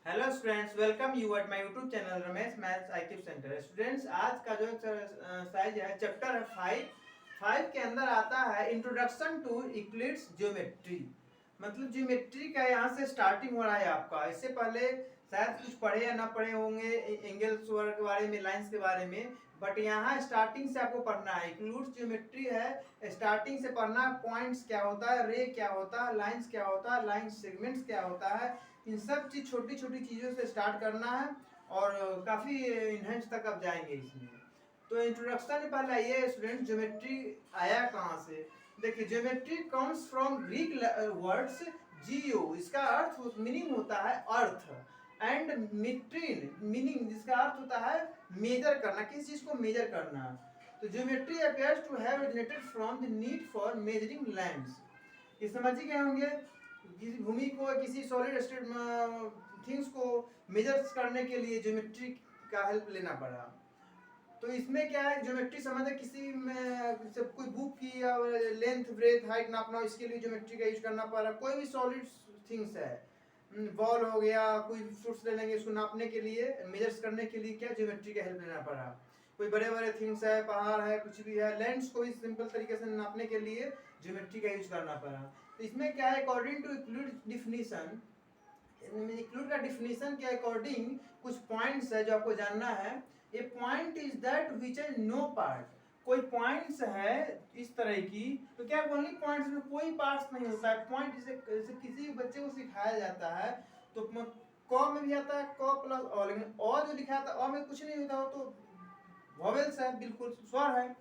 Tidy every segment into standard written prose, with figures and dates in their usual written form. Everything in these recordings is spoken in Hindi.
Hello students, welcome you at my YouTube channel Ramesh maths IQ centre. Students, आज का जो साइज है चैप्टर है 5 के अंदर आता है इंट्रोडक्शन टू यूक्लिड्स ज्योमेट्री। मतलब ज्योमेट्री का यहाँ से स्टार्टिंग हो रहा है आपका। इससे पहले शायद कुछ पढ़े या ना पढ़े होंगे एंगल्स के बारे में, लाइंस के बारे में, बट यहाँ स्टार्टिंग से आपको पढ़ना है। यूक्लिड्स ज्योमेट्री है, स्टार्टिंग से पढ़ना। पॉइंट्स क्या होता है, रे क्या होता है, लाइंस क्या होता है, लाइन सेगमेंट्स क्या होता है, इन सब चीज छोटी छोटी चीजों से स्टार्ट करना है और काफी इनहेंस तक आप जाएंगे इसमें। तो इंट्रोडक्शन पहले ये स्टूडेंट, ज्योमेट्री आया कहाँ से। देखिए, geometry comes from Greek words geo, इसका अर्थ मीनिंग होता है अर्थ, एंड मीट्रीन मीनिंग जिसका अर्थ होता है मेजर करना, किसी चीज को मेजर करना। तो geometry appears to have originated from the need for measuring lands. ये समझ ही गए होंगे, किसी भूमि को, किसी सॉलिड स्टेट थिंग्स को मेजर करने के लिए ज्योमेट्री का हेल्प लेना पड़ा। तो इसमें क्या है, ज्योमेट्री समझ है किसी में सब कोई बुक की या लेंथ ब्रेथ हाइट नापना, इसके लिए ज्योमेट्री का यूज करना पड़ा। कोई भी सॉलिड थिंग्स है, बॉल हो गया, कोई फ्रूट्स ले लेंगे, उसको नापने के लिए, मेजर्स करने के लिए क्या ज्योमेट्री का हेल्प लेना पड़ा। कोई बड़े बड़े थिंग्स है, पहाड़ है, कुछ भी है, लैंड्स को भी सिंपल तरीके से नापने के लिए ज्योमेट्री का यूज करना पड़ा। तो इसमें क्या है, according to Euclid definition, Euclid का डिफिनीशन के अकॉर्डिंग कुछ पॉइंट्स है जो आपको जानना है। A point is that which has no part. कोई पॉइंट्स है इस तरह की, तो क्या ओनली पॉइंट्स में कोई पार्ट्स नहीं होता है। पॉइंट जैसे किसी बच्चे को सिखाया जाता है तो क में भी आता है क प्लस अ, लेकिन अ जो लिखा था अ में कुछ नहीं होता हो, तो वॉवेल्स है, बिल्कुल स्वर है।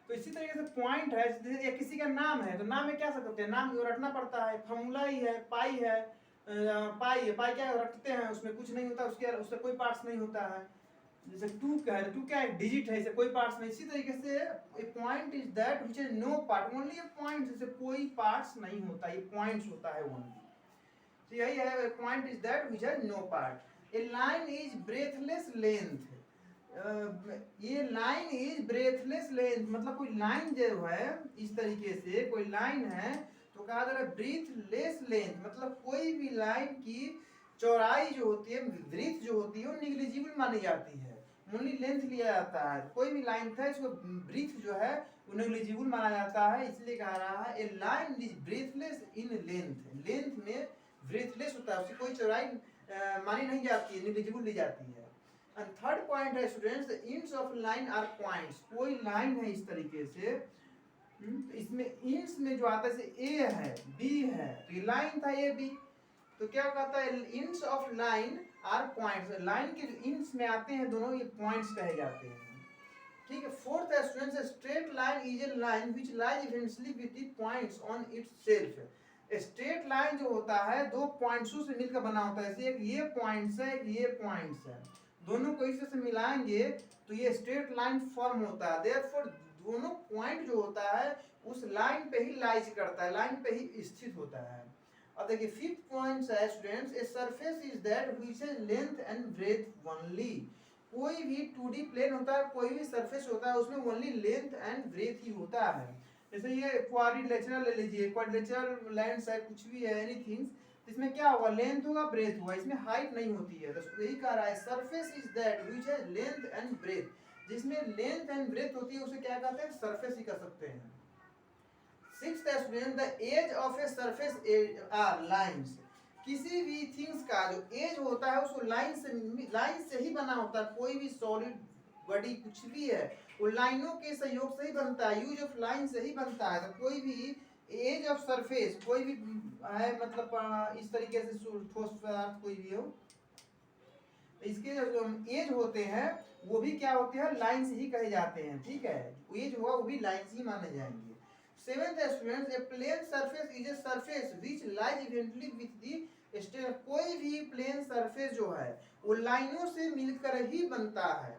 तो इसी तरीके से पॉइंट है, जैसे किसी का नाम है तो नाम में क्या सकते हैं, नाम रटना पड़ता है, फॉर्मूला ही है, पाई है, पाई है, पाई क्या रटते हैं, उसमें कुछ नहीं होता, उससे कोई पार्ट्स नहीं होता है। जैसे टू का है, टू क्या एक डिजिट है, इसे कोई पार्ट्स नहीं। इसी तरीके से a point is that which has no part, only a point, जैसे कोई पार्ट्स नहीं होता, ये पॉइंट्स होता है ओनली। तो यही है, a point is that which has no part. A line is breathless length. ये लाइन इज ब्रेथलेस लेंथ, मतलब कोई लाइन जो है इस तरीके से कोई लाइन है तो कहा जा रहा है ब्रीथलेस लेंथ, मतलब कोई भी लाइन की चौड़ाई जो होती है, ब्रीथ जो होती है, वो निग्लिजिबल मानी जाती है, ओनली लेंथ लिया जाता है। कोई भी लाइन था, इसको ब्रीथ जो है वो निग्लिजिबल माना जाता है, इसलिए कहा रहा है a line is breathless in length. Length में ब्रीथलेस होता है, उसकी कोई चौड़ाई मानी नहीं जाती है, निग्लिजिबल ली जाती है। एंड थर्ड पॉइंट है students, ends of line are points. कोई लाइन है इस तरीके से, तो इसमें इंड्स में जो आता है, ए है, बी है, तो ये लाइन था ए बी, तो क्या कहता है, ends of line are points. Line के जो इंड्स में आते हैं दोनों, ये पॉइंट्स कहे जाते हैं। ठीक है। फोर्थ है students, straight line is a line which lies eventually with the points on it's self. Straight line जो होता है दो पॉइंट्सों से मिलकर बना होता है, जैसे एक ये पॉइंट्स है, एक ये पॉइंट्स है, दोनों को इस से मिलाएंगे तो ये स्ट्रेट लाइन फॉर्म होता है। देयरफॉर दोनों पॉइंट जो होता है उस लाइन पे ही लाइज करता है, लाइन पे ही स्थित होता है। अब देखिए फिफ्थ पॉइंट है students, a surface is that which has length and breadth only. कोई भी 2D प्लेन होता है, कोई भी सरफेस होता है, उसमें ओनली लेंथ एंड ब्रेथ ही होता है। जैसे ये क्वाड्रिलेटरल ले लीजिए, क्वाड्रिलेटरल लाइंस है, कुछ भी है, एनीथिंग, इसमें क्या होगा, लेंथ होगा, ब्रेथ होगा, इसमें हाइट नहीं होती है। तो यही कह रहा है surface is that which has length and breadth. जिसमें लेंथ एंड ब्रेथ होती है उसे क्या कहते हैं, सरफेस ही कर सकते हैं। Sixth student, the edge of a surface are lines. किसी भी थिंग्स का जो एज होता है उसको लाइन से ही बना होता है। कोई भी सॉलिड बॉडी कुछ भी है वो लाइनों के सहयोग से ही बनता है, यूज ऑफ लाइन से ही बनता है। तो कोई भी एज ऑफ सरफेस कोई भी है, मतलब इस तरीके से ठोस पदार्थ कोई भी हो, इसके जो एज होते हैं वो भी क्या होते हैं, लाइन से ही कहे जाते हैं। ठीक है, एज हुआ वो भी लाइन से ही माने जाएंगे। Seventh students, a plane surface is a surface which lies evenly with the straight. कोई भी प्लेन सरफेस जो है वो लाइनों से मिलकर ही बनता है।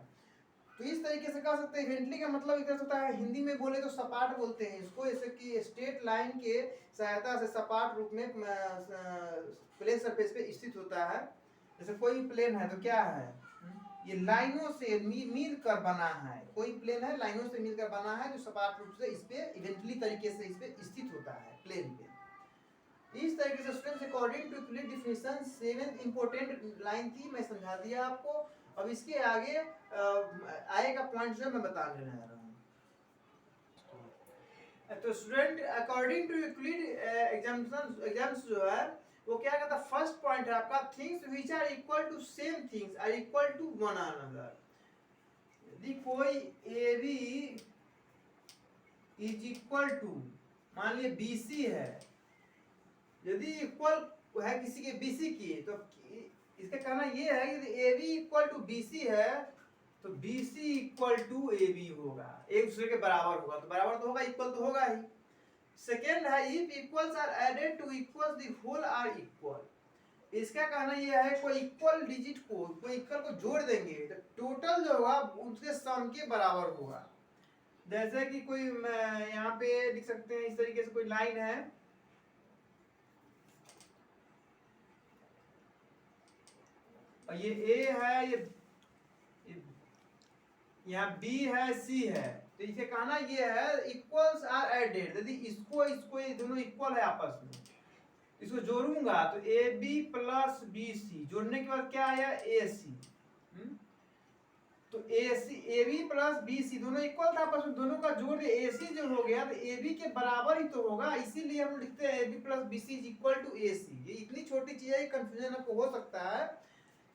तो इस तरीके से कह सकते हैं, इवेंटली का मतलब इधर होता है, हिंदी में बोले तो सपाट बोलते हैं इसको, जैसे कि स्ट्रेट लाइन के सहायता से सपाट रूप में प्लेन सरफेस पे स्थित होता है। जैसे कोई प्लेन है तो क्या है, ये लाइनों से मिल कर बना है। कोई प्लेन है लाइनों से मिलकर बना है जो सपाट रूप से इस पे इवेंटली तरीके से इस पे स्थित होता है, प्लेन पे। इस तरीके से students according to Euclid definition seventh important line थी, मैं समझा दिया आपको। अब इसके आगे आएगा पॉइंट जो मैं बताने जा रहा हूँ। तो student according to Euclid axioms जो है वो क्या कहता है, फर्स्ट पॉइंट है आपका things which are equal to same things are equal to one another. यदि कोई A B is equal to, मान लिया बी सी है, यदि इक्वल है किसी के बी सी की, तो इसका कहना ये है कि A B equal to B C है तो B C equal to A B होगा, एक दूसरे के बराबर होगा, तो बराबर तो होगा, इक्वल तो होगा ही। सेकेंड है if equals are added to equals the whole are equal. इसका कहना यह है कोई इक्वल डिजिट को, कोई इक्वल को जोड़ देंगे तो टोटल जो होगा उसके सम के बराबर होगा। जैसे कि कोई यहाँ पे लिख सकते हैं, इस तरीके से कोई लाइन है, और ये ए है, ये यहाँ बी है, सी है, तो इसे कहना ये है इक्वल्स आर एडेड, यदि इसको इसको ये दोनों इक्वल है आपस में, इसको जोड़ूंगा तो A B plus B C, जोड़ने के बाद क्या आया ए सी, तो A C A B plus B C दोनों इक्वल था आपस में, दोनों का जोड़ ए सी जो हो गया तो ए बी के बराबर ही तो होगा, इसीलिए हम लिखते हैं A B plus B C is equal to A C. ये इतनी छोटी चीज है, कंफ्यूजन आपको हो सकता है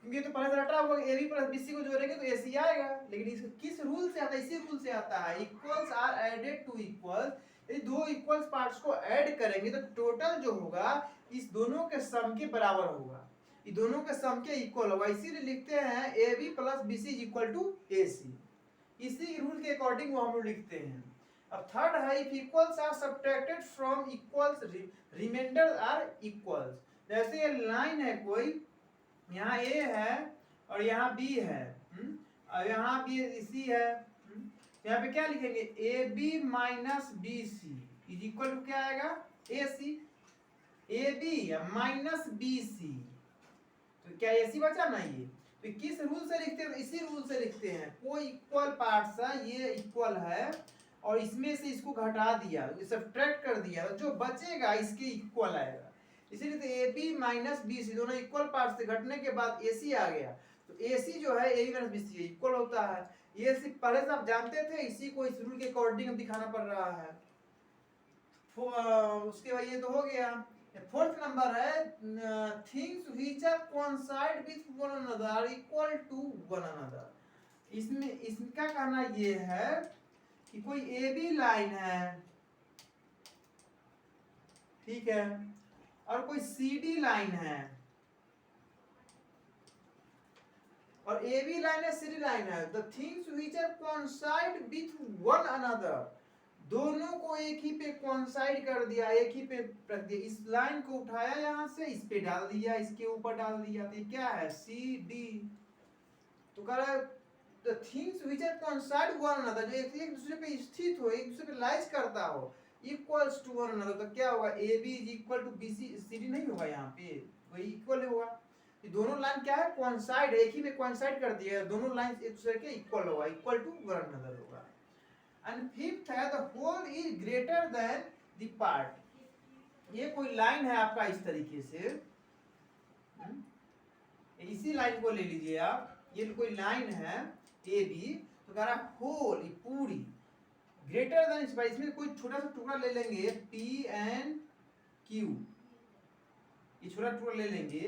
क्योंकि तो पहले से रटा हुआ A B plus B C को जोड़ेंगे तो ए सी आएगा, लेकिन इसको किस रूल से आता है, इसी रूल से आता है equals are added to equals. ये दो इक्वल्स पार्ट्स को ऐड करेंगे तो टोटल जो होगा इस दोनों के सम के बराबर होगा, ये दोनों के सम के इक्वल होगा, इसीलिए लिखते हैं A B plus B C is equal to A C. इसी रूल के अकॉर्डिंग वो हम लोग लिखते हैं। अब थर्ड है if equals are subtracted from equals remainder are equals. जैसे ये लाइन है कोई, यहाँ ए है और यहाँ बी है, और यहाँ भी सी है, यहाँ पे क्या लिखेंगे A B minus B C is equal to क्या आएगा A C, A B minus B C, तो क्या ए सी बचा ना, ये तो किस रूल से लिखते हैं, तो इसी रूल से लिखते हैं, कोई इक्वल पार्ट्स है, ये इक्वल है और इसमें से इसको घटा दिया, सब्ट्रैक्ट कर दिया, तो जो बचेगा इसके इक्वल आएगा, इसीलिए तो A B minus B C दोनों इक्वल पार्ट से घटने के बाद ए सी आ गया, तो ए सी जो है A B minus B C equal होता है। ये सिर्फ पहले से आप जानते थे, इसी को इस रूल के अकॉर्डिंग दिखाना पड़ रहा है। उसके बाद ये तो हो गया। फोर्थ नंबर है things which are coincide with one another are equal to one another. इसमें इसका कहना ये है कि कोई ए बी लाइन है, ठीक है, और कोई सी डी लाइन है, और ए बी लाइन है, सी डी लाइन है, the things which are coincide with one another, दोनों को एक ही पे कोइंसाइड कर दिया, एक ही पे रख दिया, इस लाइन को उठाया यहाँ से इस पे डाल दिया, इसके ऊपर डाल दिया, तो क्या है सी डी। तो कह रहा है the things which are coincide one another, जो एक दूसरे पे स्थित हो, एक दूसरे पे लाइज करता हो, इक्वल्स टू वन अनदर, तो क्या होगा A B is equal to B C, C D नहीं होगा, यहाँ पे वही इक्वल होगा, ये दोनों लाइन क्या है कोइंसाइड, एक ही में कोइंसाइड कर दिया, दोनों लाइन एक दूसरे के इक्वल होगा, इक्वल टू वन अनदर होगा। एंड फिफ्थ है the whole is greater than the part. ये कोई लाइन है आपका इस तरीके से, इसी लाइन को ले लीजिए आप, ये कोई लाइन है ए बी, तो कह रहा होल पूरी ग्रेटर देन इस, इसमें कोई छोटा सा टुकड़ा ले लेंगे पी एंड क्यू, ये छोटा टुकड़ा ले लेंगे,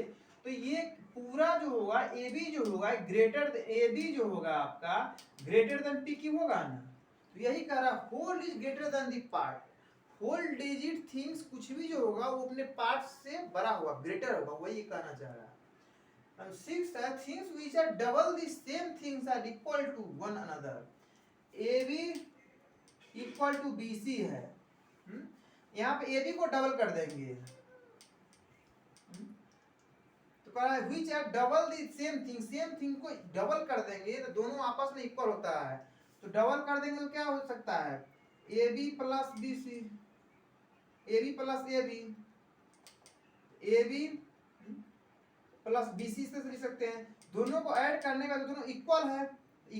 तो ये पूरा जो होगा ए बी जो होगा ग्रेटर, ए बी जो होगा आपका ग्रेटर देन पी क्यू होगा ना, तो यही कह रहा whole is greater than the part, whole digit things कुछ भी जो होगा वो अपने पार्ट से बड़ा होगा, ग्रेटर होगा, वही कहना चाह रहा है। And sixth है things which are double the same things are equal to one another, A B equal to B C है, यहाँ पे ए बी को डबल कर देंगे, तो कह रहा है which are double the same thing को डबल कर देंगे तो दोनों आपस में इक्वल होता है, तो डबल कर देंगे तो क्या हो सकता है A B plus B C, A B plus A B, A B plus B C से लिख सकते हैं, दोनों को ऐड करने का तो दोनों इक्वल है, तो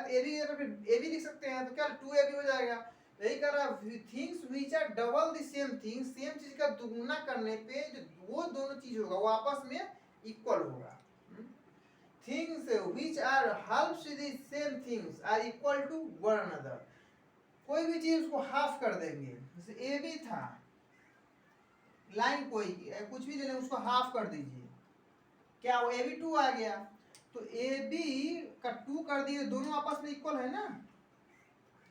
ए बी लिख सकते हैं, तो क्या 2 ए बी हो जाएगा, यही कर रहा है, things which are double the same thing, same चीज का दुगुना करने पे जो वो दोनों चीज होगा वो आपस में इक्वल होगा। Things which are half the same things are equal to one another. कोई भी चीज उसको हाफ कर देंगे, जैसे ए बी था, लाइन कोई कुछ भी ले लें उसको हाफ कर दीजिए, क्या वो ए बी टू आ गया। तो ए बी का टू कर दिए, दोनों आपस में इक्वल है ना।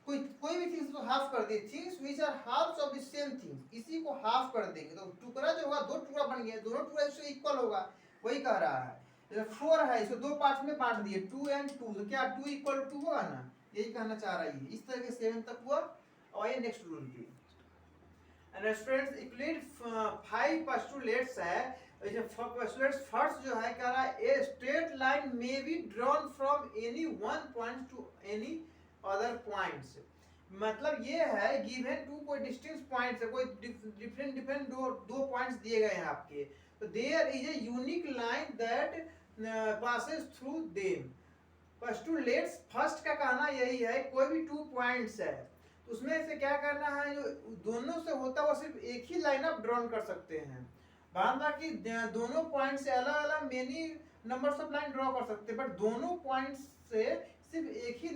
कोई भी थिंग्स को हाफ कर दिए, things which are halves of the same thing, इसी को हाफ कर देंगे तो टुकड़ा जो होगा दो टुकड़ा बन गया, दोनों टुकड़ा इससे इक्वल होगा, वही कह रहा है। जैसे 4 है, इसको दो पार्ट्स में बांट दिए 2 and 2, तो क्या 2 इक्वल टू 2 होगा ना, यही कहना चाह रहा है। इस तरह के 7 तक हुआ। और ये नेक्स्ट रूल पे एंड स्टूडेंट्स यूक्लिड 5 पोस्टुलेट्स है। पोस्टुलेट्स फर्स्ट जो है कह रहा है ए straight line may be drawn from any one point two any other points. मतलब ये है गिवन टू कोई डिस्टेंस पॉइंट्स है, कोई डिफरेंट दो पॉइंट्स दिए गए हैं आपके, तो there is a unique line that passes through them. Postulates first का कहना यही है, कोई भी 2 पॉइंट्स है तो उसमें से क्या करना है, जो दोनों से होता है वो सिर्फ एक ही लाइन आप ड्रॉन कर सकते हैं। बाकी दोनों पॉइंट से अलग अलग many numbers of line draw कर सकते हैं, बट दोनों पॉइंट्स से सिर्फ एक ही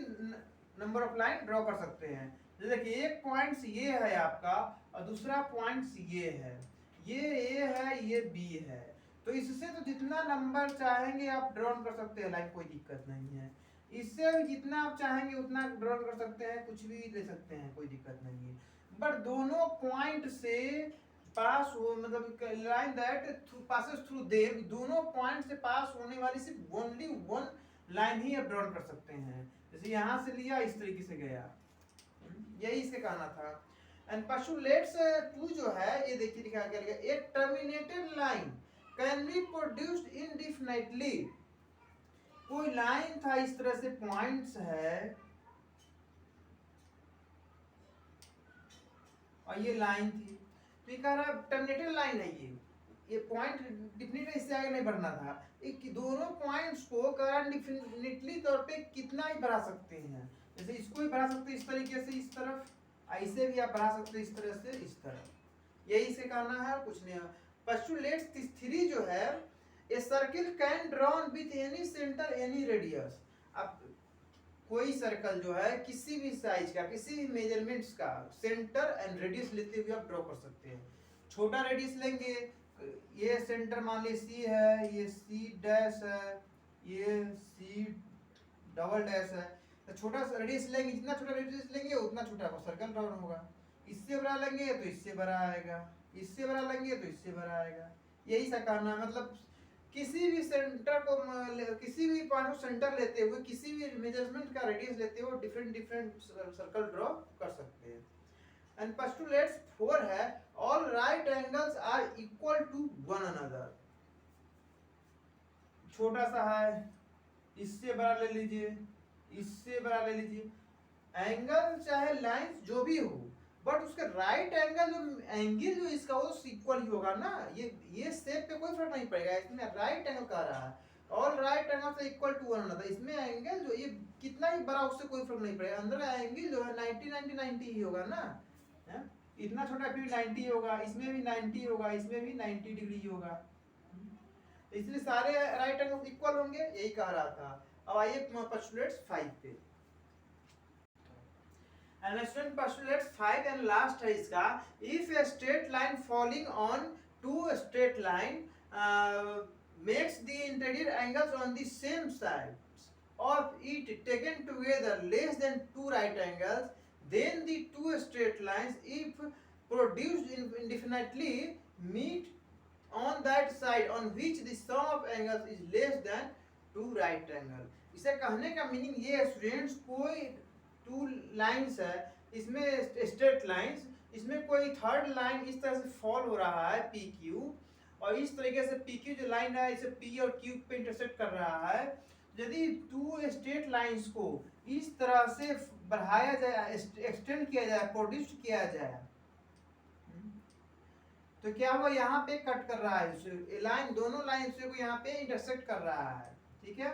नंबर ऑफ लाइन ड्रॉ कर सकते हैं। जैसे कि एक पॉइंट्स ये है आपका और दूसरा पॉइंट्स ये है, ये ए है ये बी है, तो इससे तो जितना नंबर चाहेंगे आप ड्रॉ कर सकते हैं लाइन, कोई दिक्कत नहीं है। इससे जितना आप चाहेंगे उतना ड्रॉ कर सकते हैं, कुछ भी ले सकते हैं, कोई दिक्कत नहीं है। बट दोनों पॉइंट से पास हो, मतलब line that passes through them, दोनों पॉइंट से पास होने वाली सिर्फ ओनली वन लाइन ही आप ड्रॉ कर सकते हैं। जैसे यहाँ से लिया इस तरीके से गया, यही इसे कहना था। एंड पोस्टुलेट्स 2 जो है ये देखिए लिखा गया, a terminated line can be produced indefinitely. कोई लाइन था इस तरह से, पॉइंट्स है और ये लाइन थी, तो ये कह रहा है टर्मिनेटेड लाइन है, ये पॉइंट डिफिनेटली इससे आगे नहीं बढ़ना था। एक दोनों पॉइंट्स को करंट डिफिनेटली तौर पे कितना ही बढ़ा सकते हैं, जैसे इसको भी बढ़ा सकते हैं इस तरीके से इस तरफ, ऐसे भी आप बढ़ा सकते हैं इस तरह से इस तरफ, यही से कहना है, कुछ नहीं है। पोस्टुलेट्स 3 जो है, a circle can drawn with any centre any radius. अब कोई सर्कल जो है किसी भी साइज का, किसी भी मेजरमेंट्स का सेंटर एंड रेडियस लेते हुए आप ड्रॉ कर सकते हैं। छोटा रेडियस लेंगे, ये सेंटर मान ली सी है, ये सी डैश है, ये सी डबल डैश है, तो छोटा रेडियस लेंगे, जितना छोटा रेडियस लेंगे उतना छोटा सर्कल ड्रॉ होगा। इससे बड़ा लेंगे तो इससे बड़ा आएगा, इससे बड़ा लेंगे तो इससे बड़ा आएगा, यही सा करना। मतलब किसी भी सेंटर को, किसी भी पॉइंट को सेंटर लेते हुए, किसी भी मेजरमेंट का रेडियस लेते हुए डिफरेंट सर्कल ड्रॉ कर सकते हैं। एंड पोस्टुलेट्स 4 है, all right angles are equal to one another. छोटा सा है, इससे बड़ा ले लीजिए, इससे बड़ा ले लीजिए, एंगल चाहे लाइन जो भी हो, बट उसका राइट एंगल जो इसका वो इक्वल ही होगा ना। ये शेप पे कोई फर्क नहीं पड़ेगा, इसमें राइट एंगल कह रहा है, ऑल राइट एंगल से इक्वल टू वन अनदर। इसमें एंगल जो ये कितना ही बड़ा, उससे कोई फर्क नहीं पड़ेगा, अंदर एंगल जो है 90 90 90 ही होगा ना। इतना छोटा भी 90 होगा, इसमें भी 90 होगा, इसमें भी 90 डिग्री होगा, इसलिए सारे राइट एंगल इक्वल होंगे, यही कह रहा था। अब आइए पोस्टुलेट्स 5 पे। And student postulates 5 and last है इसका, if a straight line falling on two straight line makes the interior angles on the same sides of it taken together less than 2 right angles, then the 2 straight lines, if produced indefinitely, meet on that side on which the sum of angles is less than 2 right angle। इसे कहने का मीनिंग ये है स्टूडेंट्स, कोई 2 लाइन्स है, इसमें स्ट्रेट लाइन्स, इसमें कोई थर्ड लाइन इस तरह से फॉल हो रहा है पी क्यू, और इस तरीके से पी क्यू जो लाइन है इसे पी और क्यू पे इंटरसेक्ट कर रहा है। यदि 2 स्ट्रेट लाइंस को इस तरह से बढ़ाया जाए, एक्सटेंड किया जाए, प्रोड्यूस किया जाए, तो क्या वो यहाँ पे कट कर रहा है, लाइन दोनों लाइन से को यहाँ पे इंटरसेक्ट कर रहा है, ठीक है।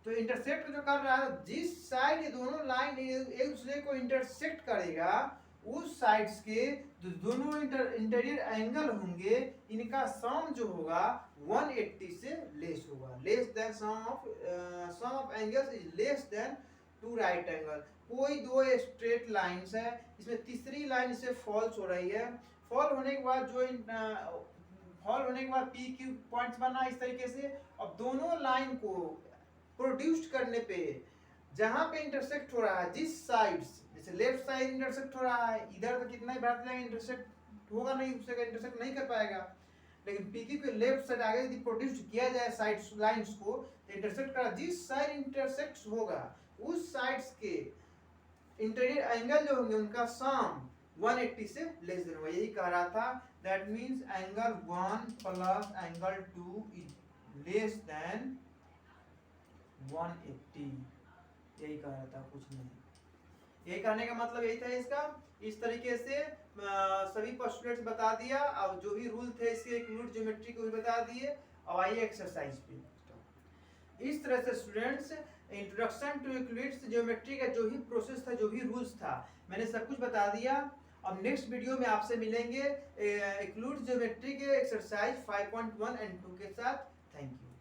तो इंटरसेक्ट जो कर रहा है, जिस साइड ये दोनों लाइन एक दूसरे को इंटरसेक्ट करेगा, उस साइड्स के जो दोनों इंटीरियर एंगल होंगे, इनका सम जो होगा 180 से लेस होगा। Less than sum of angles is less than two right angle. कोई दो स्ट्रेट लाइंस है, इसमें तीसरी लाइन इससे फॉल्स हो रही है। फॉल होने के बाद पी क्यू पॉइंट्स बना इस तरीके से। अब दोनों लाइन को प्रोड्यूस्ड करने पे जहां पे इंटरसेक्ट हो रहा है, जिस साइड्स, जैसे लेफ्ट साइड इंटरसेक्ट हो रहा है, इधर तो कितना ही बढ़ जाएगा, इंटरसेक्ट होगा नहीं, उससे इंटरसेक्ट नहीं कर पाएगा। लेकिन पीक्यू के लेफ्ट साइड आगे यदि प्रोड्यूस किया जाए साइड लाइंस को, तो इंटरसेक्ट करा, जिस साइड इंटरसेक्ट होगा उस साइड्स के इंटीरियर एंगल जो होंगे उनका सम 180 से लेस देन होगा। यही कह रहा था, that means angle 1 plus angle 2 is less then 180। यही कह रहा था, कुछ नहीं। यही कहने का मतलब यही था इसका। इस तरीके से सभी पोस्टुलेट्स बता दिया, और जो भी रूल थे इसके यूक्लिड ज्योमेट्री को भी बता दिए। अब आइए एक्सरसाइज पे। इस तरह से students introduction to Euclid geometry का जो भी प्रोसेस था, जो भी रूल्स था, मैंने सब कुछ बता दिया। अब नेक्स्ट वीडियो में आपसे मिलेंगे यूक्लिड ज्योमेट्री के एक्सरसाइज 5.1 एंड 2 के साथ। Thank you.